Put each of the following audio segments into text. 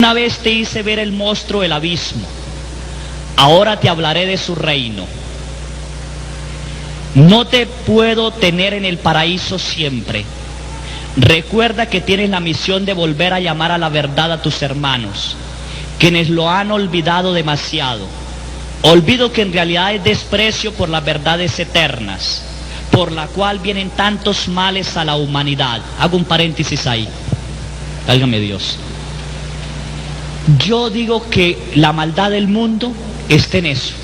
Una vez te hice ver el monstruo del abismo, ahora te hablaré de su reino. No te puedo tener en el paraíso siempre. Recuerda que tienes la misión de volver a llamar a la verdad a tus hermanos, quienes lo han olvidado demasiado. Olvido que en realidad es desprecio por las verdades eternas, por la cual vienen tantos males a la humanidad. Hago un paréntesis ahí. Válgame Dios. Yo digo que la maldad del mundo está en eso.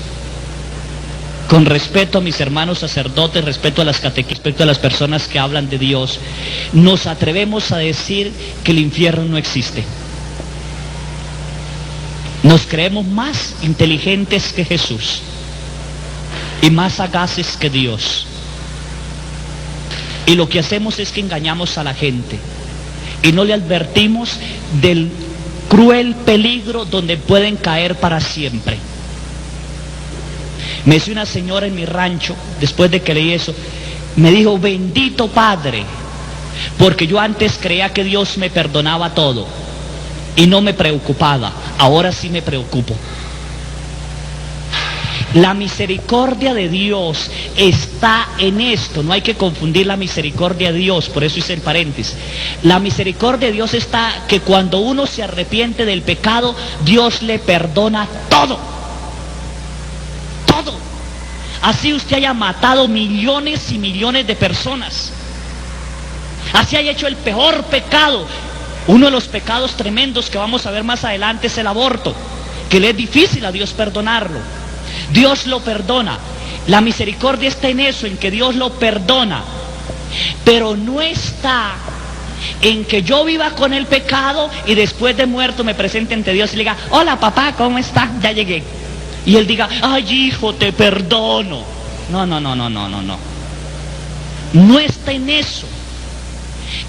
Con respeto a mis hermanos sacerdotes, respeto a las catequistas, respeto a las personas que hablan de Dios, nos atrevemos a decir que el infierno no existe. Nos creemos más inteligentes que Jesús y más sagaces que Dios. Y lo que hacemos es que engañamos a la gente y no le advertimos del cruel peligro donde pueden caer para siempre. Me decía una señora en mi rancho, después de que leí eso, me dijo: bendito Padre, porque yo antes creía que Dios me perdonaba todo y no me preocupaba, ahora sí me preocupo. La misericordia de Dios está en esto, no hay que confundir la misericordia de Dios, por eso hice el paréntesis. La misericordia de Dios está que cuando uno se arrepiente del pecado, Dios le perdona todo. Todo. Así usted haya matado millones y millones de personas, así haya hecho el peor pecado. Uno de los pecados tremendos que vamos a ver más adelante es el aborto, que le es difícil a Dios perdonarlo. Dios lo perdona. La misericordia está en eso, en que Dios lo perdona, pero no está en que yo viva con el pecado y después de muerto me presente ante Dios y le diga: hola papá, ¿cómo está? Ya llegué. Y él diga: ay hijo, te perdono. No. No está en eso.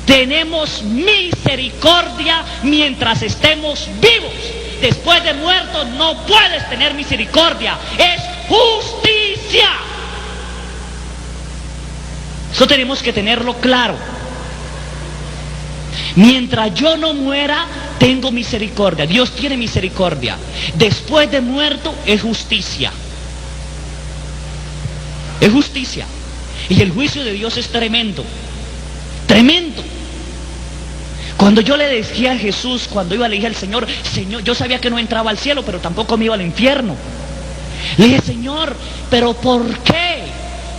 Tenemos misericordia mientras estemos vivos. Después de muerto no puedes tener misericordia. Es justicia. Eso tenemos que tenerlo claro. Mientras yo no muera, tengo misericordia. Dios tiene misericordia. Después de muerto es justicia. Es justicia. Y el juicio de Dios es tremendo. Tremendo. Cuando yo le decía a Jesús, cuando iba, le dije al Señor: Señor, yo sabía que no entraba al cielo, pero tampoco me iba al infierno. Le dije: Señor, ¿pero por qué?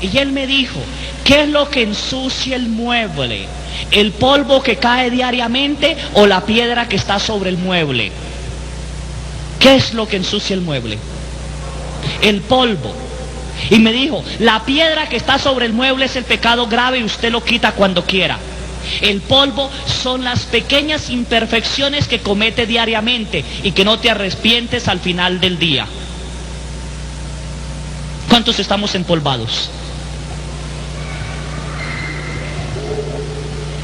Y Él me dijo: ¿qué es lo que ensucia el mueble? ¿El polvo que cae diariamente o la piedra que está sobre el mueble? ¿Qué es lo que ensucia el mueble? El polvo. Y me dijo: la piedra que está sobre el mueble es el pecado grave y usted lo quita cuando quiera. El polvo son las pequeñas imperfecciones que comete diariamente y que no te arrepientes al final del día. ¿Cuántos estamos empolvados?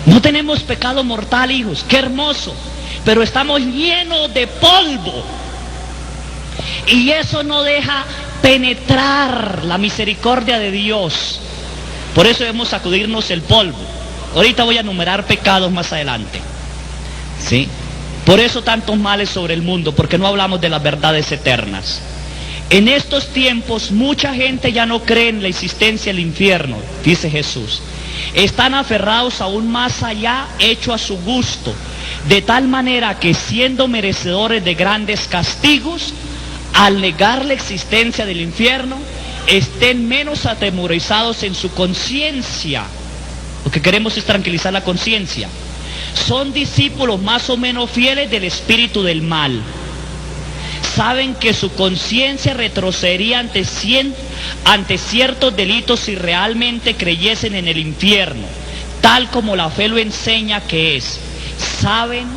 No tenemos pecado mortal, hijos, qué hermoso, pero estamos llenos de polvo. Y eso no deja penetrar la misericordia de Dios. Por eso debemos sacudirnos el polvo. Ahorita voy a enumerar pecados más adelante. ¿Sí? Por eso tantos males sobre el mundo, porque no hablamos de las verdades eternas. En estos tiempos mucha gente ya no cree en la existencia del infierno, dice Jesús. Están aferrados aún más allá, hecho a su gusto, de tal manera que siendo merecedores de grandes castigos, al negar la existencia del infierno, estén menos atemorizados en su conciencia. Lo que queremos es tranquilizar la conciencia. Son discípulos más o menos fieles del espíritu del mal. Saben que su conciencia retrocedería ante ciertos delitos si realmente creyesen en el infierno, tal como la fe lo enseña que es. Saben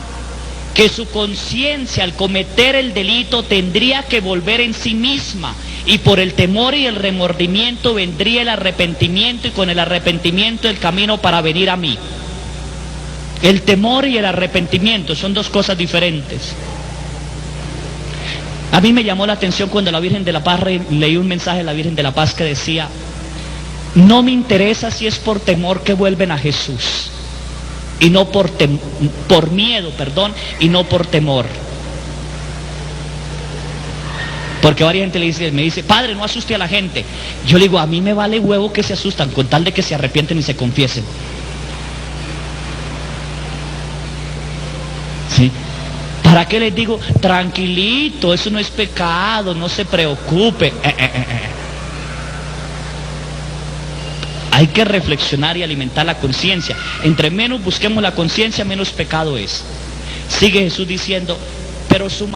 que su conciencia al cometer el delito tendría que volver en sí misma, y por el temor y el remordimiento vendría el arrepentimiento, y con el arrepentimiento el camino para venir a mí. El temor y el arrepentimiento son dos cosas diferentes. A mí me llamó la atención cuando la Virgen de la Paz, leí un mensaje de la Virgen de la Paz que decía: no me interesa si es por temor que vuelven a Jesús, y no por miedo, y no por temor. Porque varias gente me dice, padre, no asuste a la gente. Yo le digo, a mí me vale huevo que se asustan, con tal de que se arrepienten y se confiesen. ¿Sí? ¿Para qué les digo? Tranquilito, eso no es pecado, no se preocupe. Hay que reflexionar y alimentar la conciencia. Entre menos busquemos la conciencia, menos pecado es. Sigue Jesús diciendo, pero su